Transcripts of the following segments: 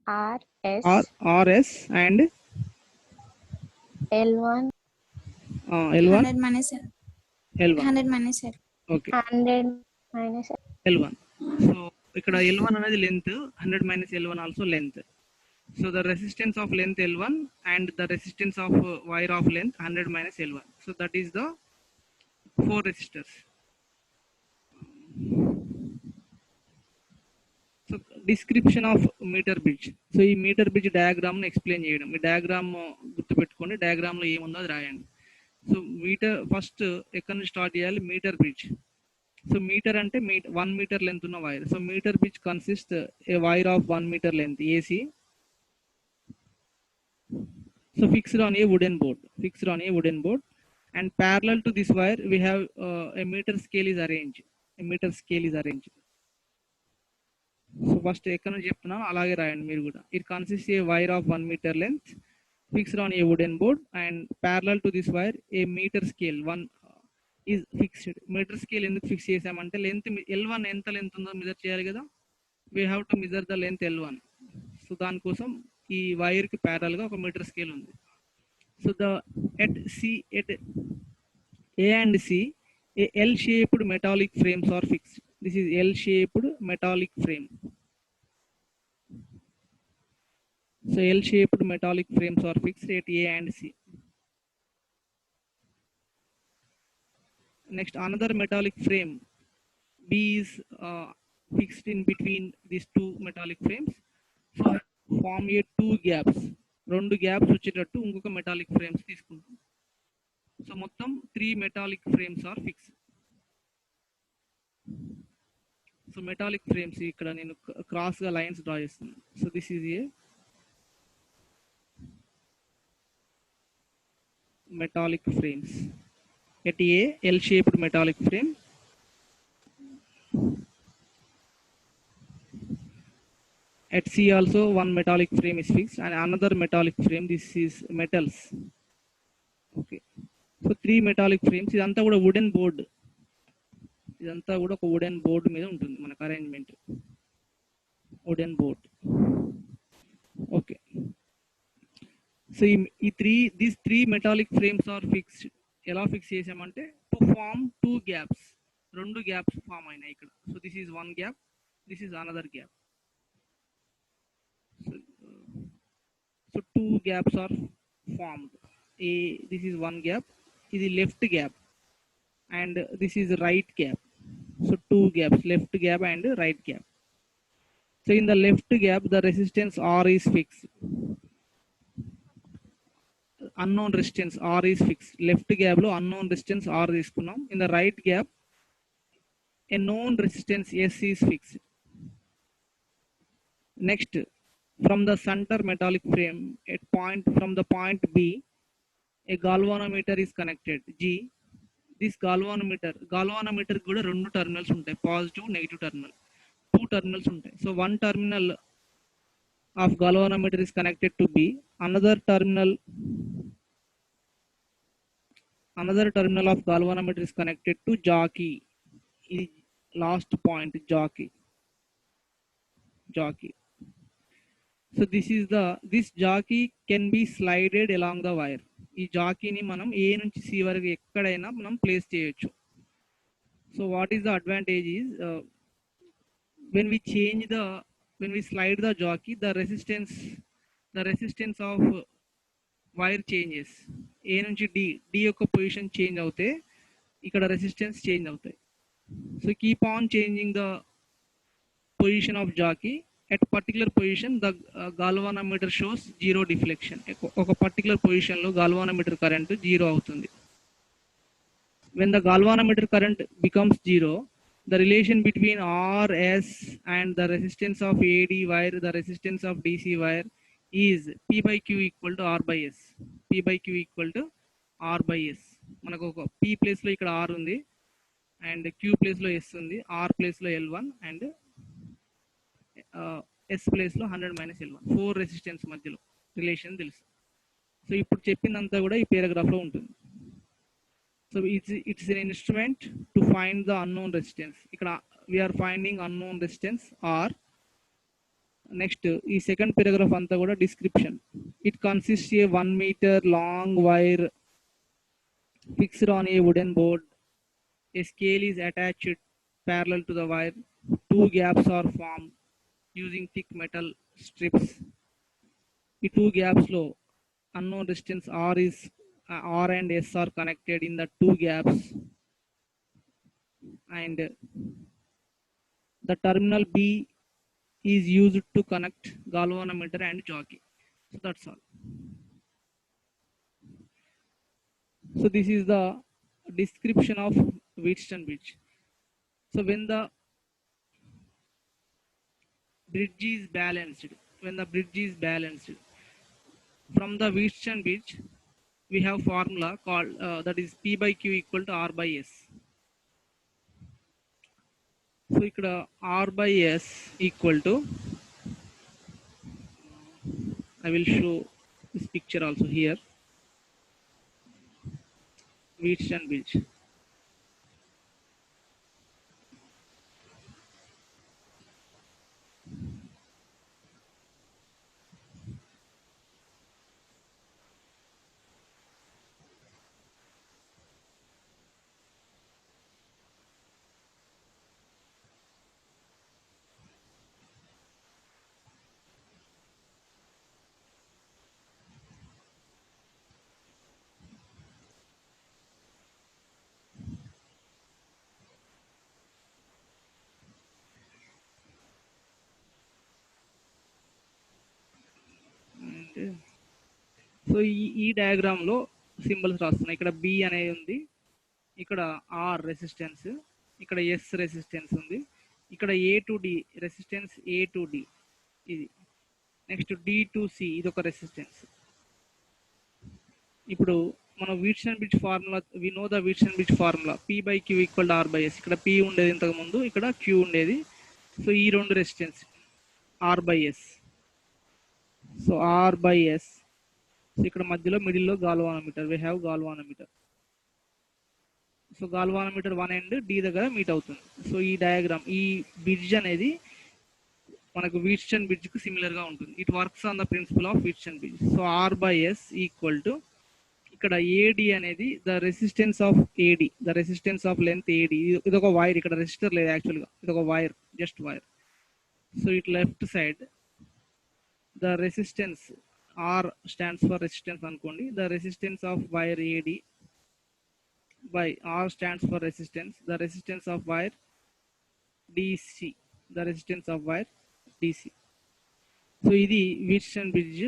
RS RS and L1 L1 100 minus L1. 100 minus L. Okay, 100 minus L1. So ikkada L1 anadi length, 100 minus L1 also length. So the resistance of length L1 and the resistance of wire of length 100 minus L1. So that is the 4 resistors. So description of meter bridge. So ఈ meter bridge డయాగ్రామ్ను explain చేయడం. ఈ diagram గుర్తుపెట్టుకోండి, డయాగ్రామ్లో ఏముందో అది రాయండి. So metre first ఎక్కడి నుంచి స్టార్ట్ చేయాలి? Metre bridge. సో మీటర్ అంటే 1 మీటర్ లెంత్ ఉన్న wire. So meter bridge consist a wire of 1 meter length AC. So fixed on a wooden board, and parallel to this wire we have a meter scale is arranged. So first ekkana cheptunna alage rayandi meer kuda. It consists a wire of 1 meter length fixed on a wooden board, and parallel to this wire a meter scale is fixed. Meter scale enduku fix chesamante length L1 enta length undo measure cheyali kada. We have to measure the length L1. So దాని కోసం ఈ wire కి parallel గా ఒక metre scale ఉంది. So at A and C a L shaped metallic frames are fixed. This is L shaped metallic frame. So L shaped metallic frames are fixed at A and C. Next, another metallic frame B is fixed in between these two metallic frames. So form a 2 gaps. 2 gaps వచ్చేటట్టు ఇంకొక metallic frames తీసుకుంటాం. So మొత్తం 3 metallic frames are fix. So metallic frames ఇక్కడ నేను cross గా lines draw చేస్తున్నాను. So this is a metallic frames. At A L shaped metallic frame. At C also one metallic frame is fixed and another metallic frame. This is metals. Okay. So 3 metallic frames. ఇదంతా కూడా wooden board. ఇదంతా కూడా ఒక wooden board మీద ఉంటుంది మనకు arrangement. Wooden board. Okay. So these three metallic frames are fixed. ఎలా fix చేసామంటే to form 2 gaps. 2 gaps form అయినాయి ఇక్కడ. సో this is one gap. This is another gap. So 2 gaps are formed. This is one gap, this is left gap, and this is right gap. So 2 gaps, left gap and right gap. So in the left gap the resistance R is fixed. Unknown resistance R is fixed. Left gap lo unknown resistance R తీసుకున్నాం. In the right gap a known resistance S is fixed. Next, from the center metallic frame from the point B a galvanometer is connected G. This galvanometer కూడా 2 terminals ఉంటాయి, positive negative terminal. 2 terminals ఉంటాయి. So one terminal of galvanometer is connected to B. Another terminal of galvanometer is connected to jockey. Last point, jockey. So this jockey can be slided along the wire. ఈ జాకీని మనం A నుంచి C వరకు ఎక్కడైనా మనం place చేయొచ్చు. So what is the advantage is when we slide the jockey, the resistance of wire changes. A నుంచి D యొక్క position change అవుతే ఇక్కడ రెసిస్టెన్స్ చేంజ్ అవుతాయి. So keep on changing the position of jockey. At particular position the galvanometer shows zero deflection. ఒక particular position లో galvanometer current 0 అవుతుంది. When the galvanometer current becomes 0, the relation between RS and the resistance of AD wire, the resistance of DC wire is P by Q equal to R by S. P by Q equal to R by S. మనకు ఒక P place లో ఇక్కడ R ఉంది, and Q place లో S ఉంది, R place లో L1 and S place లో 100 minus L1. 4 resistance మధ్యలో రిలేషన్ తెలుసు. సో ఇప్పుడు చెప్పిందంతా కూడా ఈ పేరాగ్రాఫ్ లో ఉంటుంది. So it's an instrument to find the unknown resistance. ఇక్కడ we are finding unknown resistance R next ఈ సెకండ్ పారాగ్రాఫ్ అంతా కూడా description. It consist a 1 metre long wire fixed on a wooden board. A scale is attached parallel to the wire. Two gaps are formed using thick metal strips. The two gaps low unknown resistance R and S are connected in the two gaps, and the terminal B is used to connect galvanometer and jockey. So that's all. So this is the description of Wheatstone bridge. So when the bridge is balanced, from the Wheatstone bridge, we have formula called that is P by Q equal to R by S. So ikkada R by S equal to, I will show this picture also here, Wheatstone bridge. And so ఈ diagram లో symbols రాస్తున్నా. ఇక్కడ B అనేది ఉంది, ఇక్కడ R resistance, ఇక్కడ S resistance ఉంది, ఇక్కడ A to D resistance, A to D ఇది, నెక్స్ట్ డి టు సి ఇది ఒక రెసిస్టెన్స్. ఇప్పుడు మనం Wheatstone bridge formula, we know the Wheatstone bridge formula P by Q equal to R by S. ఇక్కడ P ఉండేది ఇంతకు ముందు, ఇక్కడ క్యూ ఉండేది. సో ఈ రెండు resistance R by S. So R by S. So ఇక్కడ మధ్యలో మిడిల్లో galvanometer, we have galvanometer. So galvanometer 1 and D దగ్గర మీట్ అవుతుంది. సో ఈ డయాగ్రామ్, ఈ బ్రిడ్జ్ అనేది మనకు Wheatstone bridge కు సిమిలర్ గా ఉంటుంది. It works on the principle of Wheatstone bridge. So R by S equal to, ఇక్కడ ఏడి అనేది the resistance of AD, the resistance of length AD. ఇది ఒక వైర్, ఇక్కడ రెసిస్టర్ లేదు యాక్చువల్గా, ఇది ఒక wire, just wire. So it left side the resistance R stands for resistance అనుకోండి. The resistance of wire AD by R stands for resistance, the resistance of wire DC, the resistance of wire DC. So ఇది Wheatstone bridge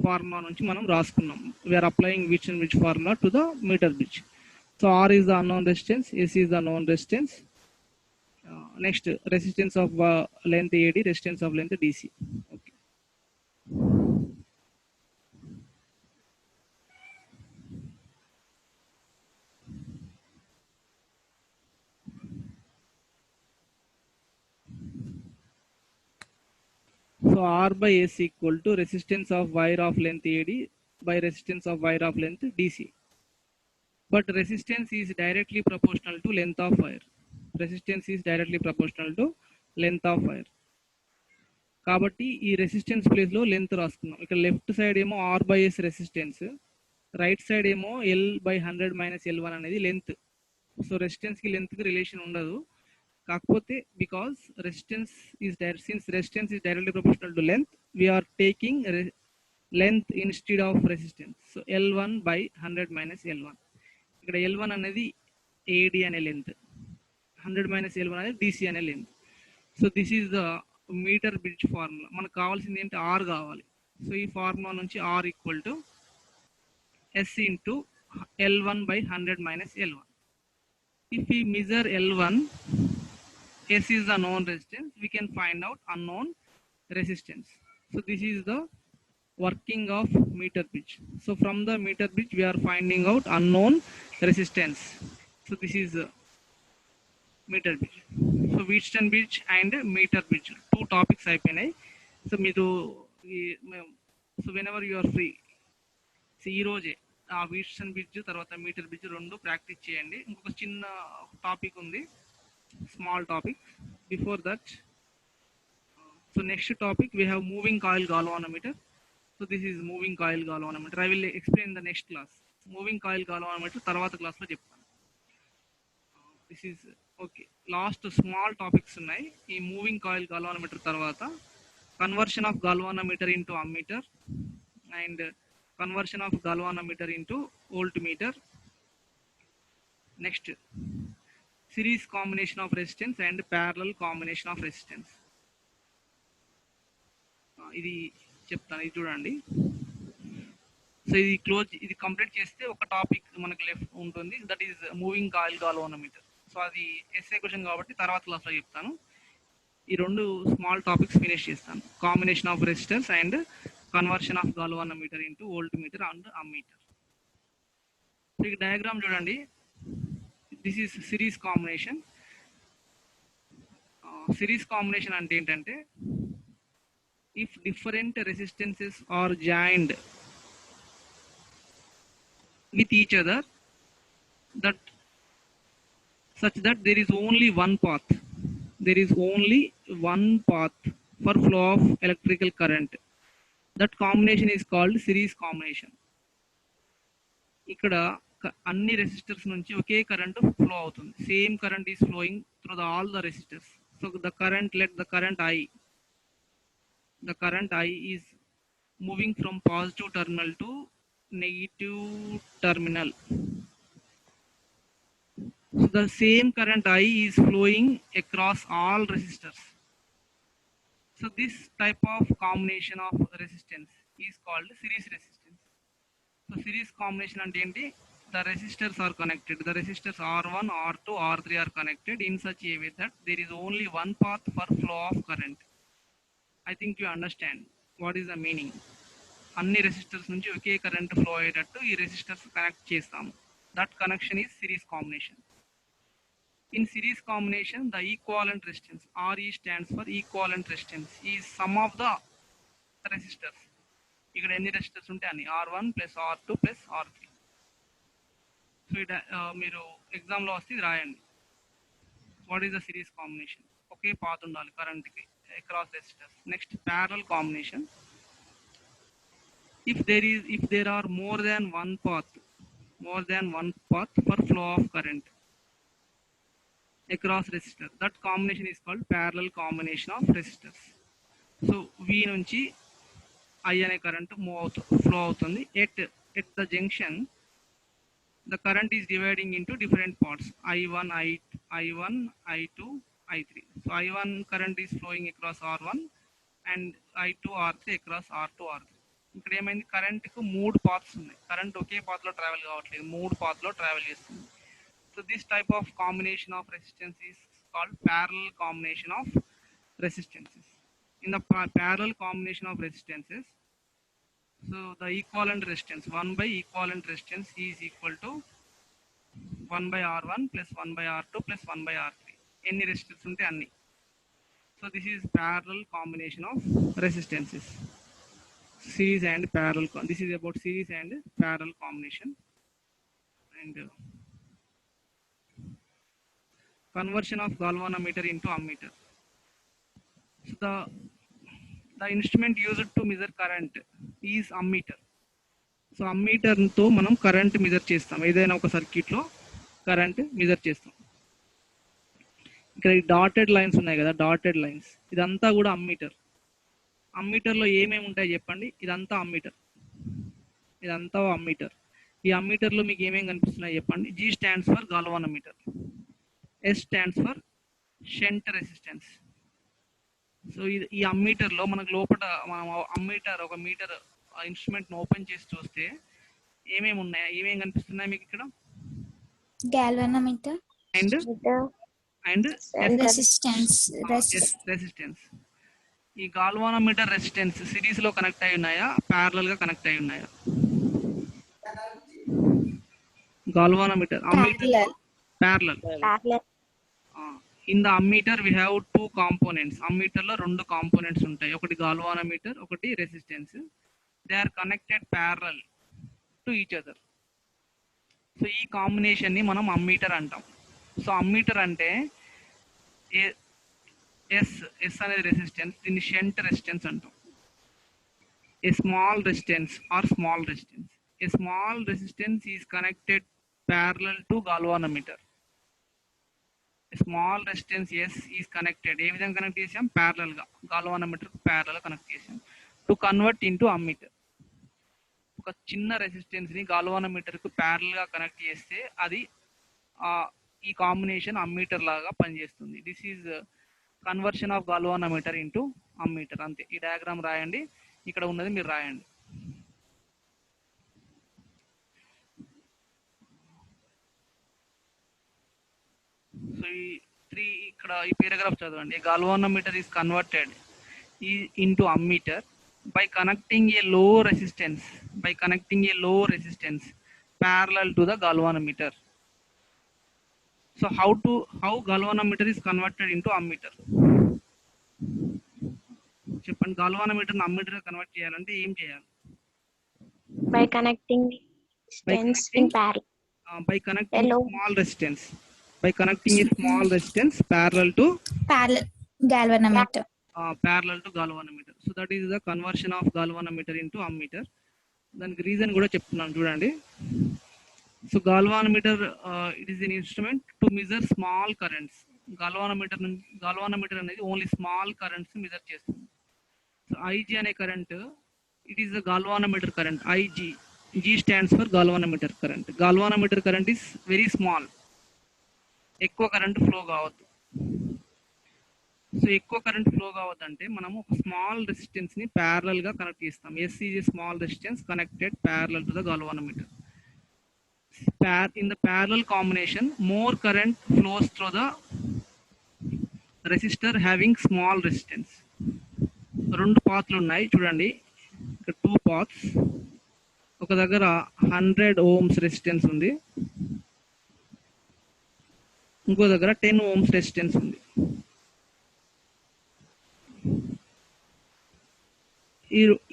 formula నుంచి మనం రాసుకున్నాం. We are applying Wheatstone bridge formula to the metre bridge. So R is the unknown resistance, S is the known resistance, next resistance of length AD, resistance of length DC. Okay. So R by S equal to resistance of wire of length AD by resistance of wire of length DC. But resistance is directly proportional to length of wire. Resistance is directly proportional to length of wire. కాబట్టి ఈ resistance place లో length రాసుకున్నాం. ఇక్కడ left side ఏమో R by S resistance, right side ఏమో L by 100 minus L1 అనేది length. So resistance కి length కి రిలేషన్ ఉండదు. కాకపోతే because resistance is since resistance is directly proportional to length, we're taking length instead of resistance. So L1 by 100 minus L1. ఇక్కడ L1 అనేది AD అనే length, 100 minus L1 అనేది DC అనే లెంత్. So this is the metre bridge formula. మనకు కావాల్సింది ఏంటి, R కావాలి. సో ఈ ఫార్ములా నుంచి R equal to S into L1 by 100 minus L1. If we measure L1, S is the known resistance, we can find out unknown resistance. So this is the working of meter bridge. So from the meter bridge we are finding out unknown resistance. So this is meter bridge. So Wheatstone bridge and meter bridge, two topics అయిపోయినాయి. So మీరు so whenever you are free, so ఈ రోజే ఆ Wheatstone bridge తర్వాత metre bridge రెండు practice చేయండి. ఇంకొక చిన్న టాపిక్ ఉంది, small topic. Before that So next topic we have moving coil galvanometer. So this is moving coil galvanometer. I will explain in the next class. Moving coil galvanometer తర్వాత class లో చెప్తాను. This is okay. Last small topics ఉన్నాయి. ఈ moving coil galvanometer తర్వాత conversion of galvanometer into ammeter and conversion of galvanometer into voltmeter. Next, series combination of resistance and parallel combination of resistance. ఇది చెప్తాను, ఇది చూడండి. So ఇది complete చేస్తే ఒక టాపిక్ మనకి లెఫ్ట్ ఉంటుంది, that is moving coil galvanometer. So అది ఎస్ఏ క్వశ్చన్ కాబట్టి తర్వాత క్లాస్లో చెప్తాను. ఈ రెండు స్మాల్ టాపిక్స్ ఫినిష్ చేస్తాను, combination of resistors and conversion of galvanometer into voltmeter and ammeter. So ఈ డయాగ్రామ్ చూడండి, this is series combination. Series combination అంటే ఏంటంటే, if different resistances are joined with each other, that such that there is only one path for flow of electrical current, that combination is called series combination. ఇక్కడ అన్ని resistors నుంచి ఒకే current flow అవుతుంది, same current is flowing through all the resistors. So the current, let the current I is moving from positive terminal to negative terminal. So the same current I is flowing across all resistors. So this type of combination of resistance is called series resistance. So series combination ante enti, the resistors are connected, the resistors R1, R2, R3 are connected in such a way that there is only one path for flow of current. I think you understand what is the meaning. అన్ని resistors నుంచి ఒకే current flow అయ్యేటట్టు ఈ resistors connect చేస్తాము. That connection is series combination. In series combination the equivalent resistance, RE stands for equivalent resistance, ఈ some of the resistors. ఇక్కడ ఎన్ని resistors ఉంటే అన్ని, R1 plus R2 plus R3. So మీరు ఎగ్జామ్లో వస్తే ఇది రాయండి. What is the series combination? Okay path ఉండాలి కరెంట్కి across resistors. Next, parallel combination. If there are more than one path for flow of current across resistor, that combination is called parallel combination of resistors. So V నుంచి I అనే current flow అవుతుంది. At the junction, the current is dividing into different parts, I1, I2, I3. So I1 current is flowing across R1 and I2, R3 across R2, R3. ఇక్కడ ఏమైంది, కరెంట్కు 3 paths ఉన్నాయి, current ఒకే పాత్లో travel కావట్లేదు, 3 పాత్లో travel చేస్తుంది. So this type of combination of resistance is called parallel combination of resistances. In the parallel combination of resistances, so the equivalent resistance 1 by equivalent resistance is equal to 1 by R1 plus 1 by R2 plus 1 by R3. ఎన్ని resistance ఉంటే అన్ని. So this is parallel combination of resistances, series and parallel. This is about series and parallel combination. And conversion of galvanometer into ammeter. So the instrument used to measure current is ammeter. So అమ్మీటర్తో మనం current measure చేస్తాం, ఏదైనా ఒక సర్క్యూట్లో current measure చేస్తాం. ఇక్కడ dotted lines ఉన్నాయి కదా, డాటెడ్ లైన్స్, ఇదంతా కూడా అమ్మీటర్. అమ్మీటర్లో ఏమేమి ఉంటాయి చెప్పండి? ఇదంతా అమ్మీటర్, ఇదంతా అమ్మీటర్. ఈ అమ్మీటర్లో మీకు ఏమేమి కనిపిస్తున్నాయి చెప్పండి? G stands for galvanometer, S stands for shunt resistance. So ఈ అమ్మీటర్లో మనకు లోపల మనం అమ్మీటర్, ఒక మీటర్ ఇన్స్ట్రుమెంట్ని ఓపెన్ చేసి చూస్తే ఏమేమి ఉన్నాయి, ఏమేమి కనిపిస్తున్నాయి మీకు ఇక్కడ? galvanometer and resistance. ఈ galvanometer రెసిస్టెన్స్ సిరీస్ లో కనెక్ట్ అయి ఉన్నాయా, ప్యారలల్ గా కనెక్ట్ అయి ఉన్నాయా? galvanometer parallel. In the ammeter we have two components. Ammeter లో 2 కాంపోనెంట్స్ ఉంటాయి, ఒకటి galvanometer, ఒకటి resistance. They are connected parallel to each other. So ఈ కాంబినేషన్ ని మనం అమ్మీటర్ అంటాం. సో అమ్మీటర్ అంటే ఎస్ అనేది రెసిస్టెన్స్, దీన్ని షంట్ రెసిస్టెన్స్ అంటాం. A small resistance or small resistance. A small resistance is connected parallel to galvanometer. A small resistance yes is connected. ఏ విధంగా connect చేసాం? ప్యారలల్ గా గాల్వానోమీటర్ ప్యారలల్ కనెక్ట్ చేసాం to convert into ammeter. ఒక చిన్న resistance ని galvanometer కు parallel గా connect చేస్తే అది ఈ కాంబినేషన్ అమ్మీటర్ లాగా పనిచేస్తుంది. This is conversion of galvanometer into ammeter. అంతే. ఈ డయాగ్రామ్ రాయండి, ఇక్కడ ఉన్నది మీరు రాయండి. సో ఇక్కడ ఈ పారాగ్రాఫ్ చదవండి. Galvanometer is converted into ammeter by connecting a low resistance parallel to the galvanometer. So how galvanometer is converted into ammeter? చెప్పండి. గాల్వానోమీటర్ ని అమ్మీటర్ గా కన్వర్ట్ చేయాలంటే ఏం చేయాలి? by connecting resistance in parallel. By connecting small resistance. By connecting a small resistance parallel to galvanometer. Parallel to galvanometer. So that is the conversion of galvanometer into ammeter. దానికి reason కూడా చెప్తున్నాను చూడండి. So galvanometer it is an instrument to measure small currents. Galvanometer అనేది only small currents measure చేస్తుంది. So IG అనే current it is the galvanometer current. IG, G stands for galvanometer current. Galvanometer current is very small. ఎక్కువ current flow కావద్దు. So ఎక్కువ current flow కావద్దంటే మనము ఒక small resistance ని ప్యారలల్ గా కనెక్ట్ చేస్తాం. S is a small resistance connected parallel to the galvanometer. In the parallel combination, more current flows through the resistor having small resistance. రెండు పాత్లు ఉన్నాయి చూడండి. ఇక్కడ 2 పాత్స్. ఒక దగ్గర 100 ohms రెసిస్టెన్స్ ఉంది, ఇంకో దగ్గర 10 ohms రెసిస్టెన్స్ ఉంది.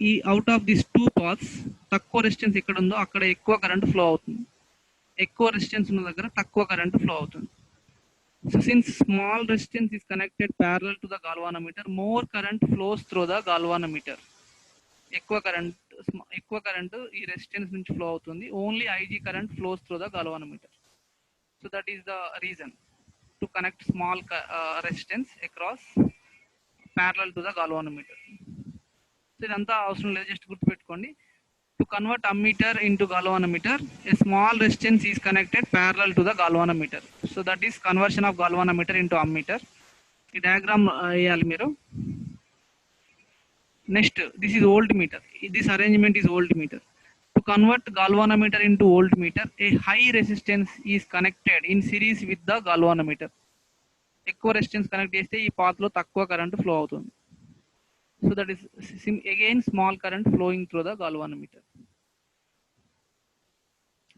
ఈ అవుట్ ఆఫ్ దిస్ 2 పాత్స్ తక్కువ రెసిస్టెన్స్ ఎక్కడ ఉందో అక్కడ ఎక్కువ కరెంట్ ఫ్లో అవుతుంది. ఎక్కువ రెసిస్టెన్స్ ఉన్న దగ్గర తక్కువ కరెంట్ ఫ్లో అవుతుంది. So since small resistance is connected parallel to the galvanometer, more current flows through the galvanometer. ఎక్కువ కరెంట్ ఈ రెసిస్టెన్స్ నుంచి ఫ్లో అవుతుంది. Only IG current flows through the galvanometer. So that is the reason to connect small resistance across parallel to the galvanometer. So ఇదంతా అవసరం లేదు, just గుర్తుపెట్టుకోండి. To convert ammeter into galvanometer, a small resistance is connected parallel to the galvanometer. So that is conversion of galvanometer into ammeter. ఈ diagram వేయాలి మీరు. Next this is voltmeter. This arrangement is voltmeter. To convert galvanometer into voltmeter, a high resistance is connected in series with the galvanometer. ఎక్కువ resistance connect చేస్తే ఈ path లో తక్కువ current flow అవుతుంది. So that is again small current flowing through the galvanometer.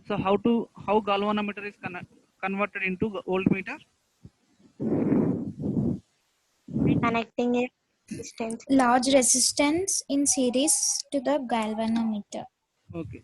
So how galvanometer is converted into voltmeter? By connecting a resistance. Large resistance in series to the galvanometer. Okay.